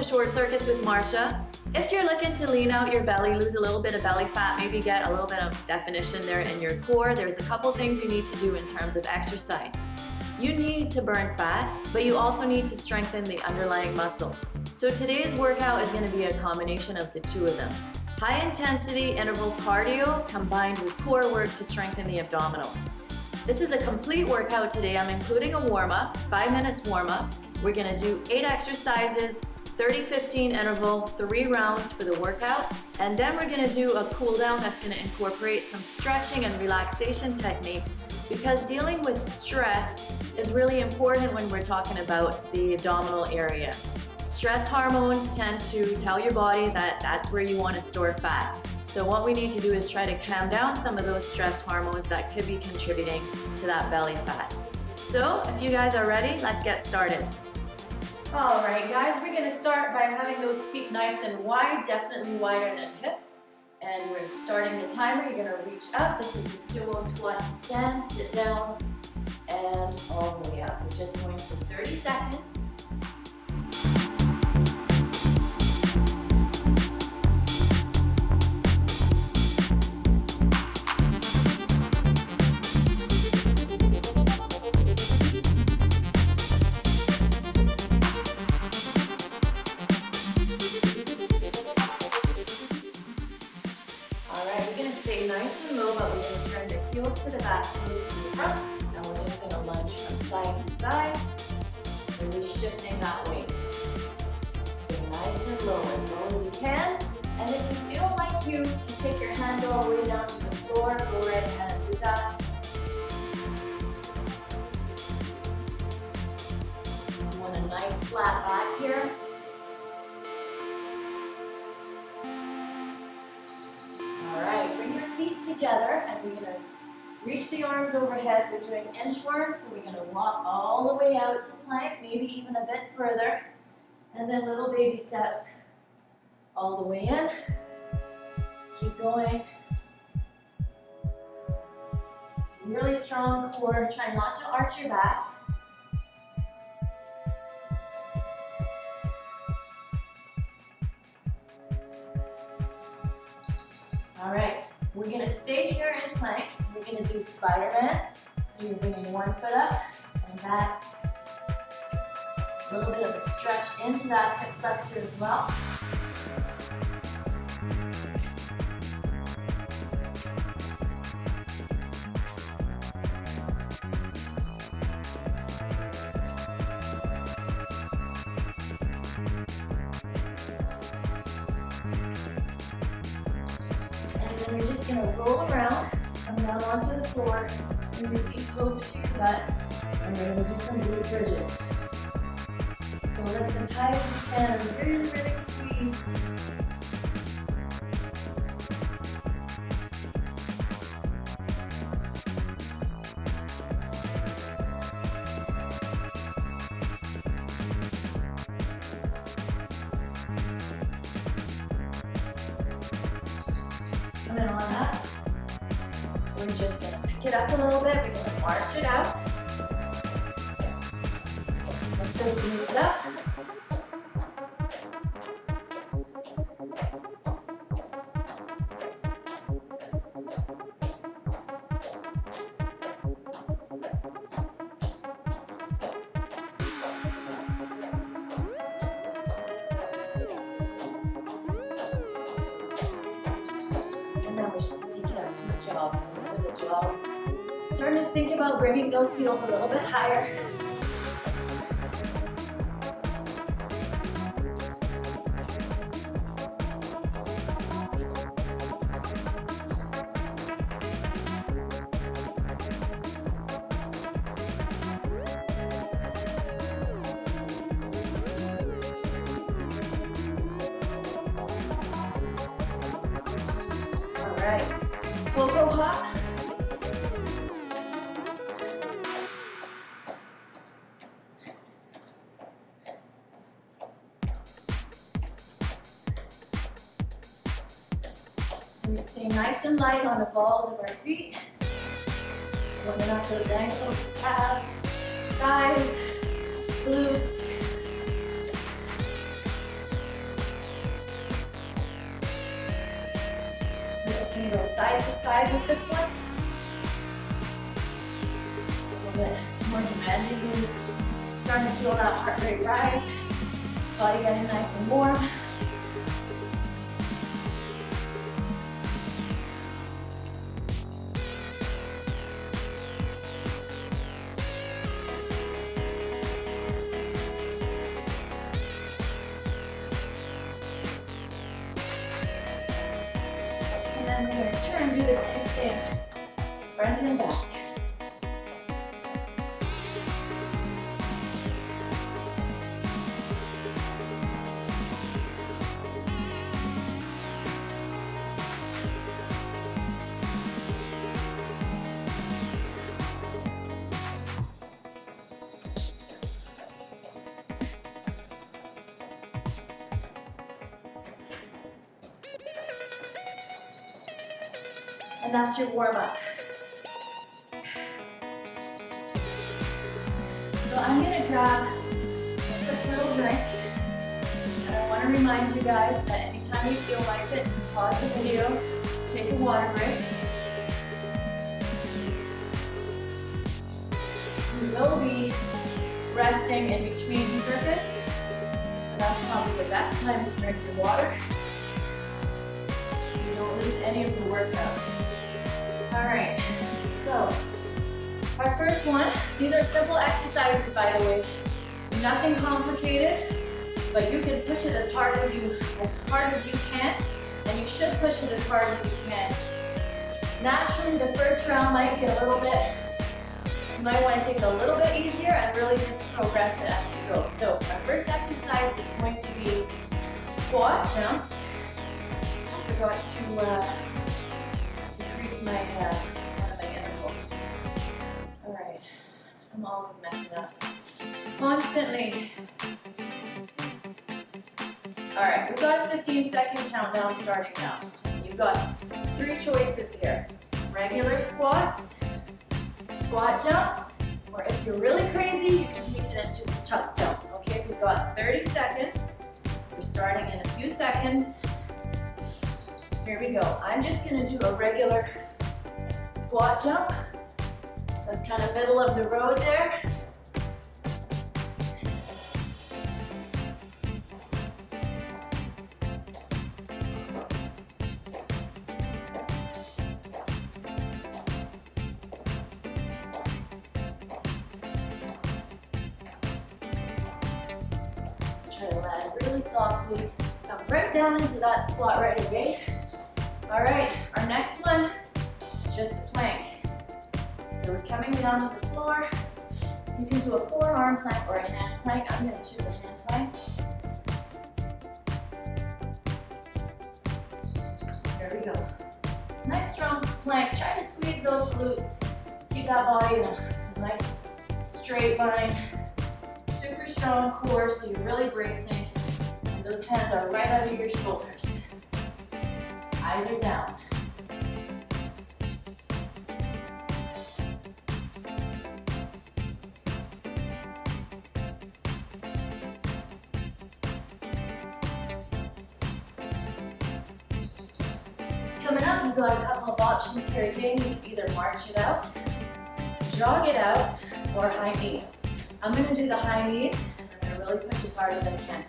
to Short Circuits with Marsha. If you're looking to lean out your belly, lose a little bit of belly fat, maybe get a little bit of definition there in your core, there's a couple things you need to do in terms of exercise. You need to burn fat, but you also need to strengthen the underlying muscles. So today's workout is going to be a combination of the two of them. High intensity interval cardio combined with core work to strengthen the abdominals. This is a complete workout today. I'm including a warm-up, 5 minutes warm-up. We're going to do 8 exercises, 30-15 interval, 3 rounds for the workout, and then we're going to do a cool down that's going to incorporate some stretching and relaxation techniques, because dealing with stress is really important when we're talking about the abdominal area. Stress hormones tend to tell your body that that's where you want to store fat. So what we need to do is try to calm down some of those stress hormones that could be contributing to that belly fat. So if you guys are ready, let's get started. All right, guys, we're going to start by having those feet nice and wide, definitely wider than hips. And we're starting the timer. You're going to reach up. This is the sumo squat to stand, sit down, and all the way up. We're just going for 30 seconds. Stay nice and low, but we're going to turn the heels to the back, toes to the front, and we're just going to lunge from side to side, really shifting that weight. Stay nice and low as you can, and if you feel like you can take your hands all the way down to the floor, go right ahead and do that. You want a nice flat back here. Together, and we're going to reach the arms overhead. We're doing inchworms, so we're going to walk all the way out to plank, maybe even a bit further, and then little baby steps all the way in. Keep going. Really strong core. Try not to arch your back. All right. We're going to stay here in plank. We're going to do Spider-Man. So you're bringing one foot up and back. A little bit of a stretch into that hip flexor as well. We're just going to roll around, come down onto the floor, bring your feet closer to your butt, and we're going to do some glute bridges. So lift as high as you can and really, really squeeze. And then on that, we're just going to pick it up a little bit. We're going to march it out. Lift those knees up. Just take it up to a jog, a bit of a jog. Starting to think about bringing those heels a little bit higher. All right, pogo hop. So we stay nice and light on the balls of our feet. Warming up those ankles, calves, thighs, glutes. side with this one. A little bit more demanding. Starting to feel that heart rate rise. Body getting nice and warm. And then we're going to turn and do the same thing, front and back. And that's your warm-up. So I'm gonna grab a quick little drink. And I wanna remind you guys that anytime you feel like it, just pause the video, take a water break. You will be resting in between circuits. So that's probably the best time to drink your water, so you don't lose any of the workout. All right, so our first one, these are simple exercises, by the way, nothing complicated, but you can push it as hard as you can, and you should push it as hard as you can. Naturally, the first round might be a little bit, you might want to take it a little bit easier and really just progress it as we go. So our first exercise is going to be squat jumps. I forgot to decrease my one of my intervals. All right, I'm always messing up. Constantly. All right, we've got a 15-second countdown starting now. You've got 3 choices here: regular squats, squat jumps, or if you're really crazy, you can take it into a tuck jump. Okay, we've got 30 seconds. We're starting in a few seconds. Here we go. I'm just gonna do a regular squat jump. So it's kind of middle of the road there. Try to land really softly. Come right down into that squat right away. All right, our next one is just a plank. So we're coming down to the floor. You can do a forearm plank or a hand plank. I'm going to choose a hand plank. There we go. Nice strong plank. Try to squeeze those glutes. Keep that body in a nice straight line. Super strong core, so you're really bracing. And those hands are right under your shoulders. Eyes are down. Coming up, we've got a couple of options here again. You can either march it out, jog it out, or high knees. I'm going to do the high knees. I'm going to really push as hard as I can.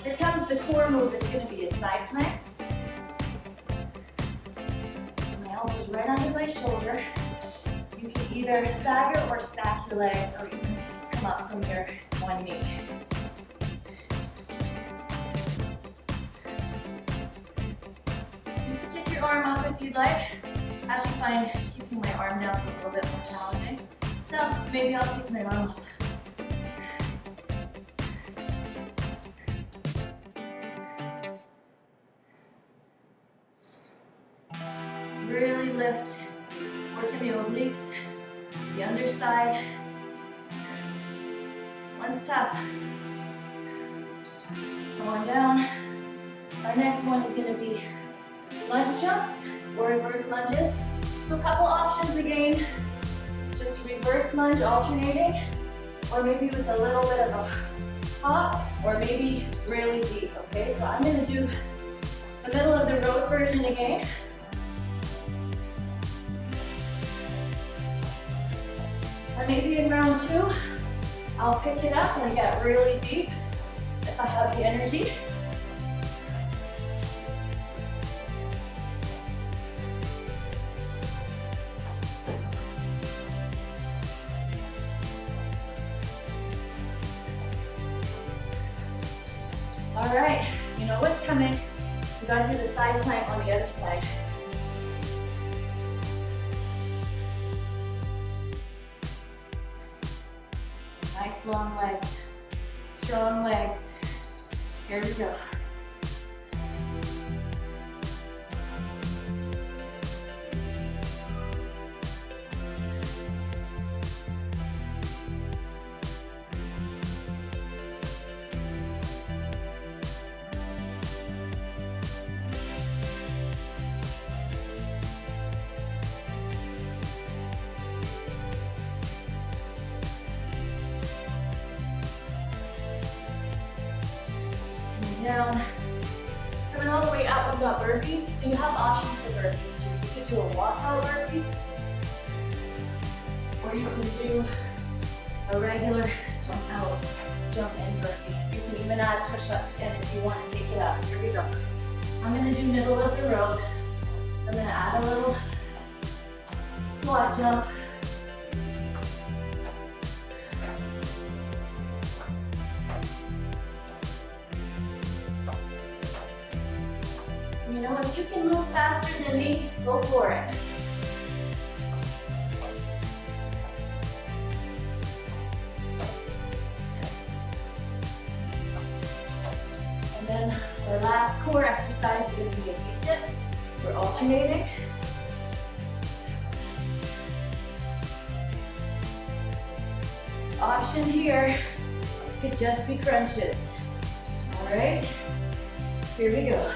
Here comes the core move. It's going to be a side plank. So my elbow's right under my shoulder. You can either stagger or stack your legs, or you can come up from your one knee. You can take your arm up if you'd like. As you find, keeping my arm down is a little bit more challenging. So maybe I'll take my arm up. really lift, working the obliques, the underside. This one's tough. Come on down. Our next one is going to be lunge jumps or reverse lunges. So a couple options again. Just reverse lunge alternating, or maybe with a little bit of a hop, or maybe really deep, okay? So I'm going to do the middle of the road version again. And maybe in round 2, I'll pick it up and get really deep if I have the energy. All right, you know what's coming. You gotta do the side plank on the other side. Some nice long legs, strong legs. Here we go. Down. Coming all the way up, we've got burpees. So you have options for burpees too. You could do a walkout burpee, or you can do a regular jump out, jump in burpee. You can even add push-ups in if you want to take it up. Here we go. I'm going to do middle of the road. I'm going to add a little squat jump. You know, if you can move faster than me, go for it. And then our last core exercise is going to be a V-sit. We're alternating. Option here could just be crunches. All right, here we go.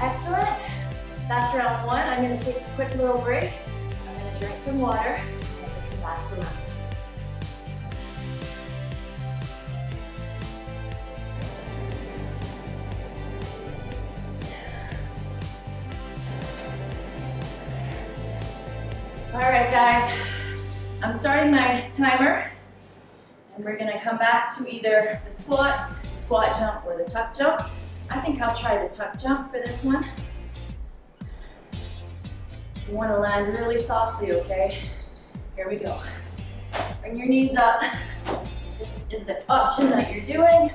Excellent. That's round 1. I'm going to take a quick little break. I'm going to drink some water, and then we'll come back for round 2. All right, guys. I'm starting my timer, and we're going to come back to either the squats, the squat jump, or the tuck jump. I think I'll try the tuck jump for this one. So you want to land really softly, okay? Here we go. Bring your knees up. This is the option that you're doing.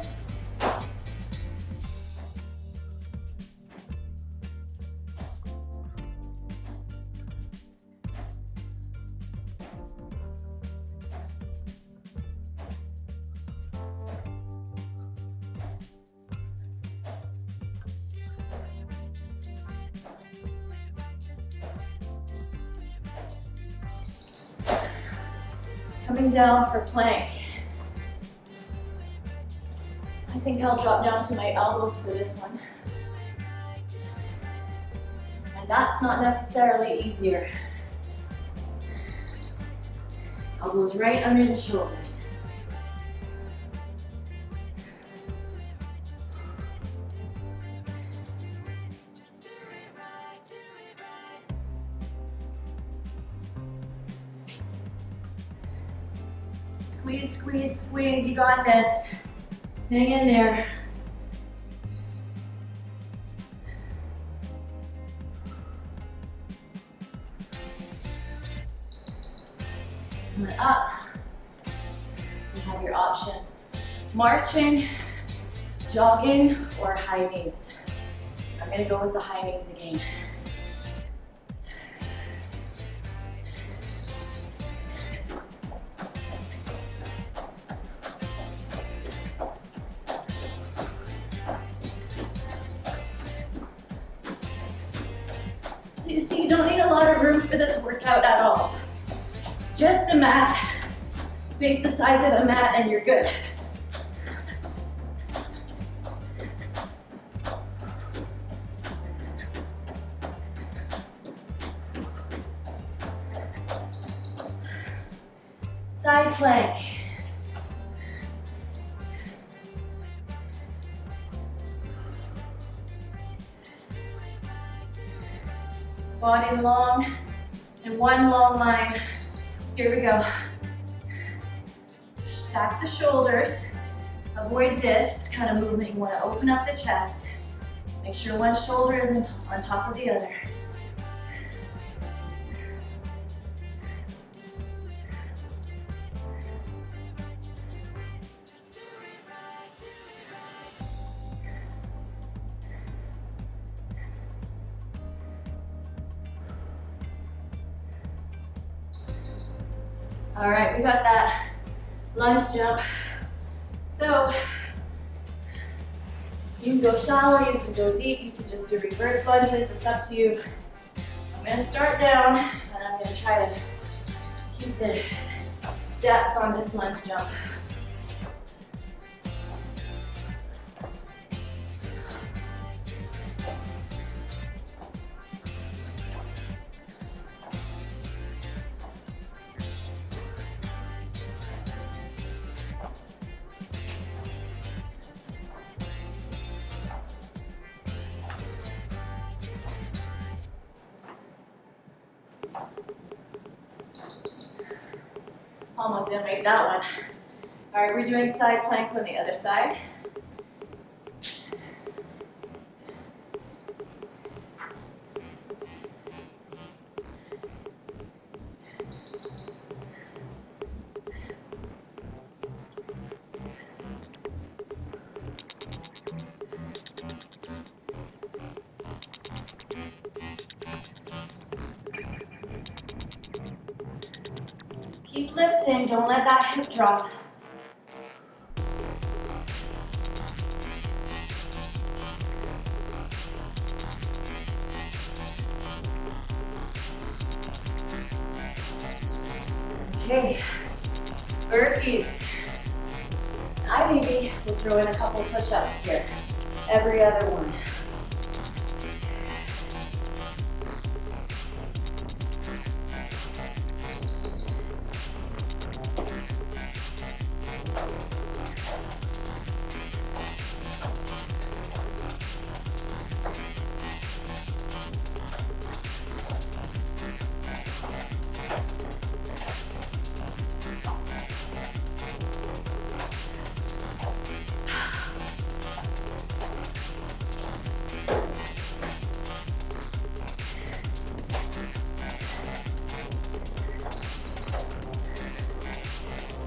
Coming down for plank. I think I'll drop down to my elbows for this one. And that's not necessarily easier. Elbows right under the shoulders. Squeeze, squeeze, squeeze. You got this. Hang in there. And then up. You have your options. Marching, jogging, or high knees. I'm gonna go with the high knees again. So you see, you don't need a lot of room for this workout at all. Just a mat, space the size of a mat, and you're good. Side plank. Body long in one long line. Here we go. Stack the shoulders. Avoid this kind of movement. You want to open up the chest. Make sure one shoulder isn't on top of the other. All right, we got that lunge jump. So you can go shallow, you can go deep, you can just do reverse lunges, it's up to you. I'm gonna start down and I'm gonna try to keep the depth on this lunge jump. Almost didn't make that one. All right, we're doing side plank on the other side. Keep lifting, don't let that hip drop. Okay, burpees. I maybe will throw in a couple push-ups here, every other one.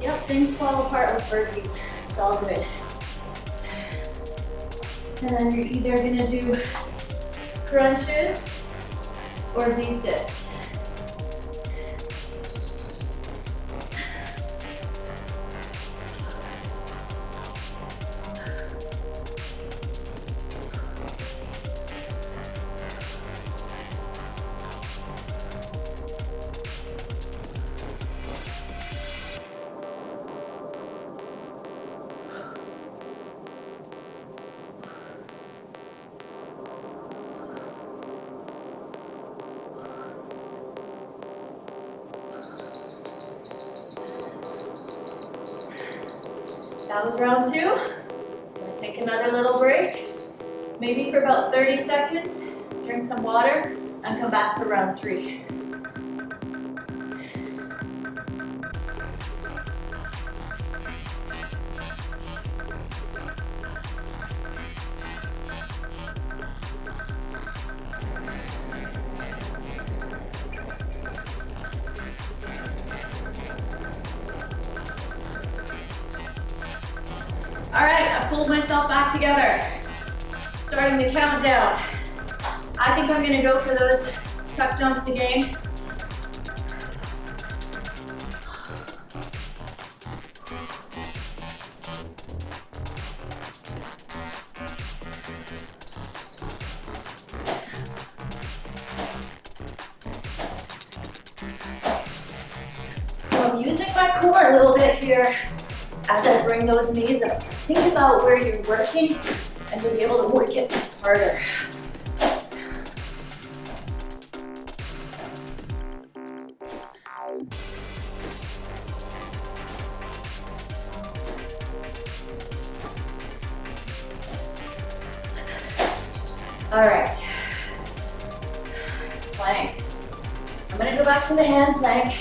Yep, things fall apart with burpees. It's all good. And then you're either gonna do crunches or V-sits. That was round 2. I'm gonna take another little break, maybe for about 30 seconds, drink some water, and come back for round 3. All right, I've pulled myself back together. Starting the countdown. I think I'm gonna go for those tuck jumps again. So I'm using my core a little bit here as I bring those knees up. Think about where you're working and you'll be able to work it harder. All right, planks. I'm gonna go back to the hand plank.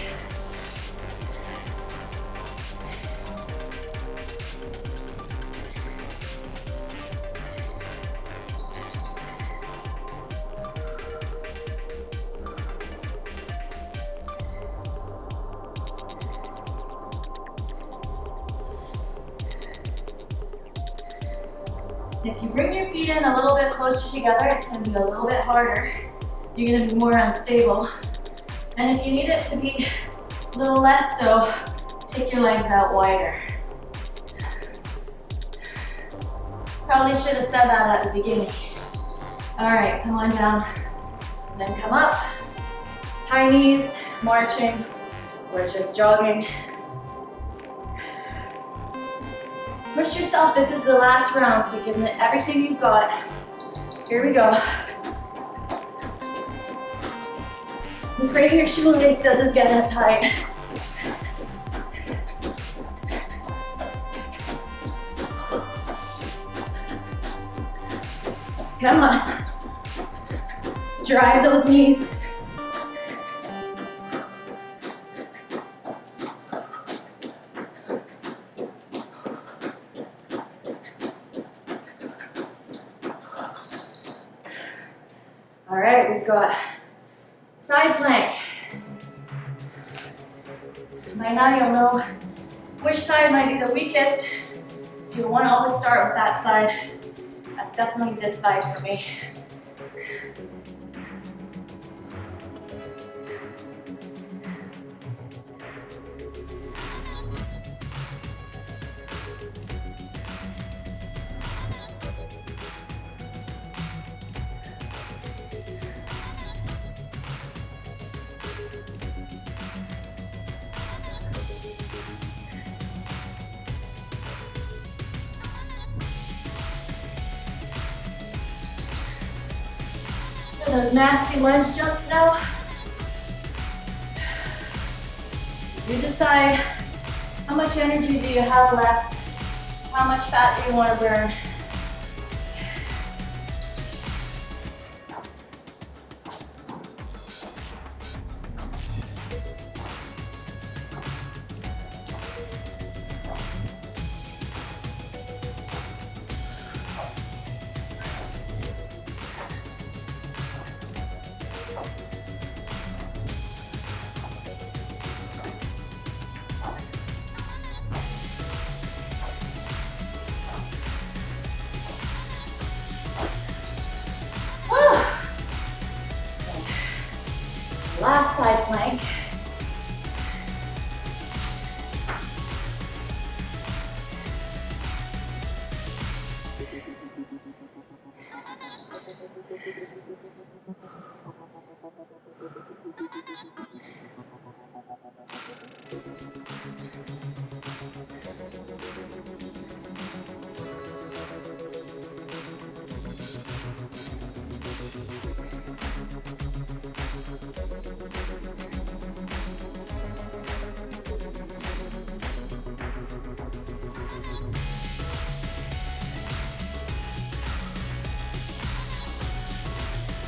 If you bring your feet in a little bit closer together, it's going to be a little bit harder. You're going to be more unstable. And if you need it to be a little less so, take your legs out wider. Probably should have said that at the beginning. All right, come on down. Then come up. High knees, marching, or just jogging. Push yourself, this is the last round, so give it everything you've got. Here we go. And pray your shoelace doesn't get untied. Come on. Drive those knees. All right, we've got side plank. By now you'll know which side might be the weakest, so you'll want to always start with that side. That's definitely this side for me. Those nasty lunge jumps now. So you decide how much energy do you have left, how much fat do you want to burn. Last side plank.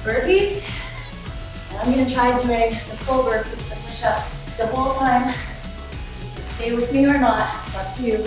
Burpees. And I'm going to try doing the full burpee, the push-up, the whole time. You can stay with me or not, it's up to you.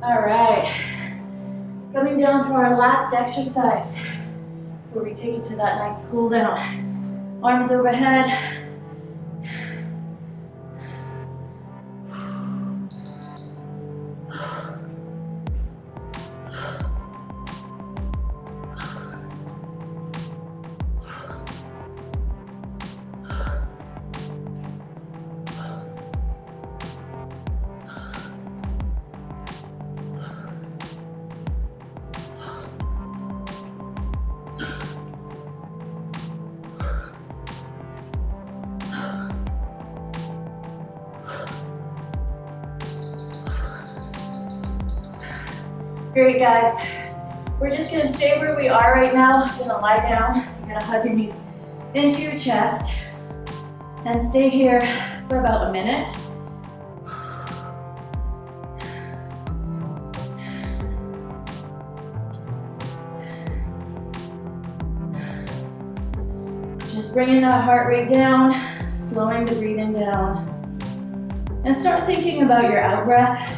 All right, coming down for our last exercise before we take it to that nice cool down. Arms overhead. Great, guys. We're just gonna stay where we are right now. You're gonna lie down. You're gonna hug your knees into your chest and stay here for about a minute. Just bringing that heart rate down, slowing the breathing down, and start thinking about your out breath.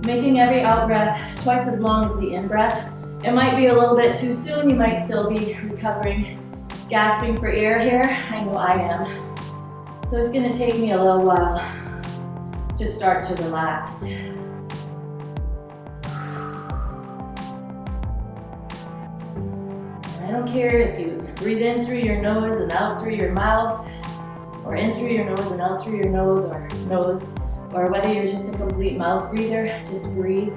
Making every out breath twice as long as the in breath. It might be a little bit too soon. You might still be recovering, gasping for air here. I know I am. So it's gonna take me a little while to start to relax. And I don't care if you breathe in through your nose and out through your mouth, or in through your nose and out through your nose, or whether you're just a complete mouth breather, just breathe.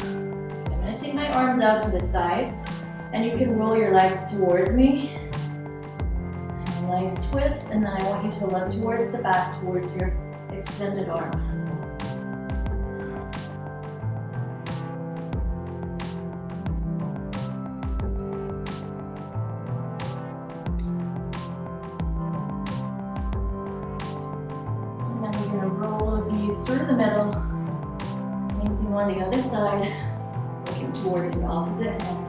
I'm gonna take my arms out to the side, and you can roll your legs towards me. A nice twist, and then I want you to look towards the back, towards your extended arm. Through the middle. Same thing on the other side, looking towards your opposite hand.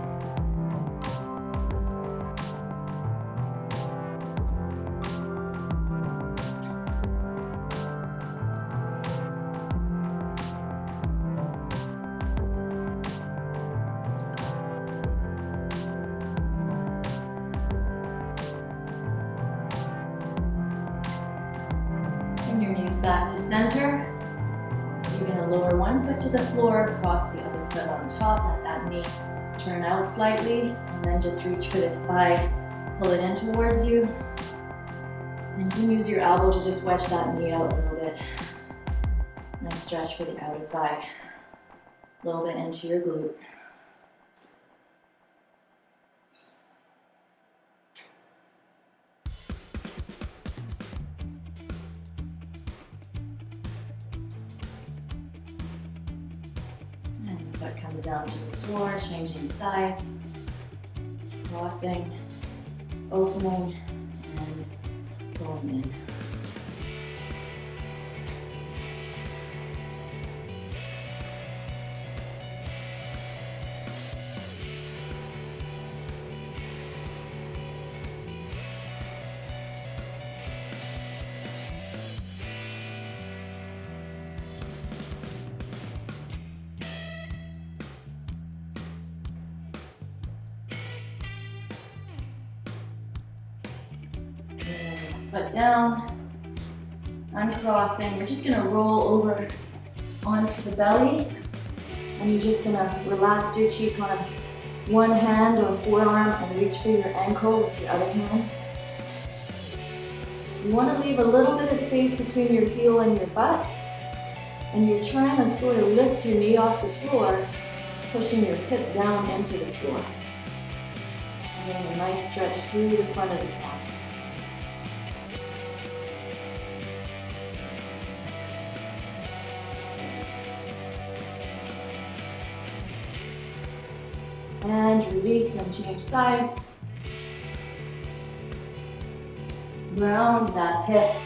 Bring your knees back to center. You're going to lower one foot to the floor, cross the other foot on top, let that knee turn out slightly, and then just reach for the thigh, pull it in towards you. And you can use your elbow to just wedge that knee out a little bit. Nice stretch for the outer thigh, a little bit into your glute. Foot comes down to the floor, changing sides, crossing, opening, and going in. Foot down, uncrossing. We're just gonna roll over onto the belly, and you're just gonna relax your cheek on one hand or forearm and reach for your ankle with your other hand. You wanna leave a little bit of space between your heel and your butt, and you're trying to sort of lift your knee off the floor, pushing your hip down into the floor. So getting a nice stretch through the front of the thigh. And release and change sides. Round that hip.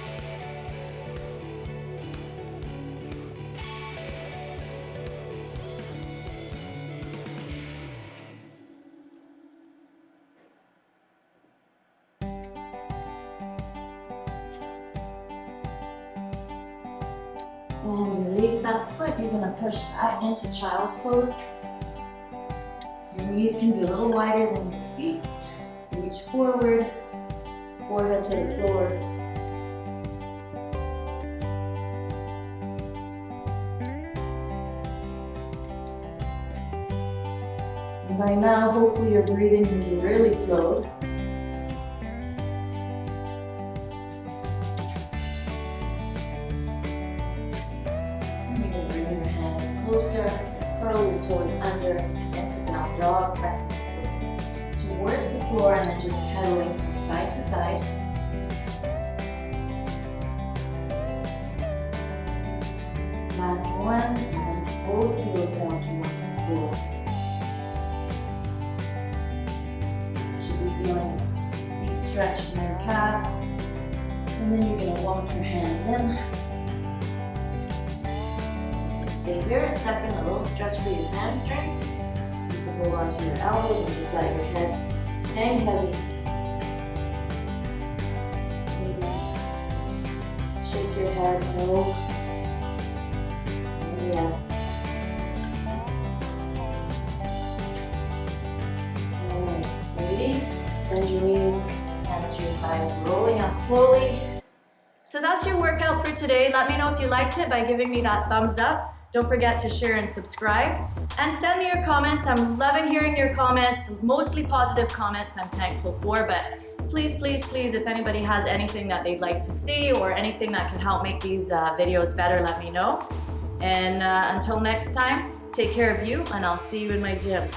release that foot, you're gonna push that into child's pose. Your knees can be a little wider than your feet. Reach forward, forehead to the floor. And by now, hopefully your breathing has really slowed. Closer, curl your toes under into down dog, pressing your toes towards the floor and then just pedaling from side to side. Last one, and then both heels down towards the floor. You should be feeling a deep stretch in your calves. And then you're going to walk your hands in. Stay here a second, a little stretch for your hamstrings. You can hold on to your elbows and just let your head hang heavy. Maybe shake your head, no. And yes. Alright, release, bend your knees, hands to your thighs, rolling up slowly. So that's your workout for today. Let me know if you liked it by giving me that thumbs up. Don't forget to share and subscribe. And send me your comments. I'm loving hearing your comments, mostly positive comments I'm thankful for, but please, please, please, if anybody has anything that they'd like to see or anything that could help make these videos better, let me know. And until next time, take care of you, and I'll see you in my gym.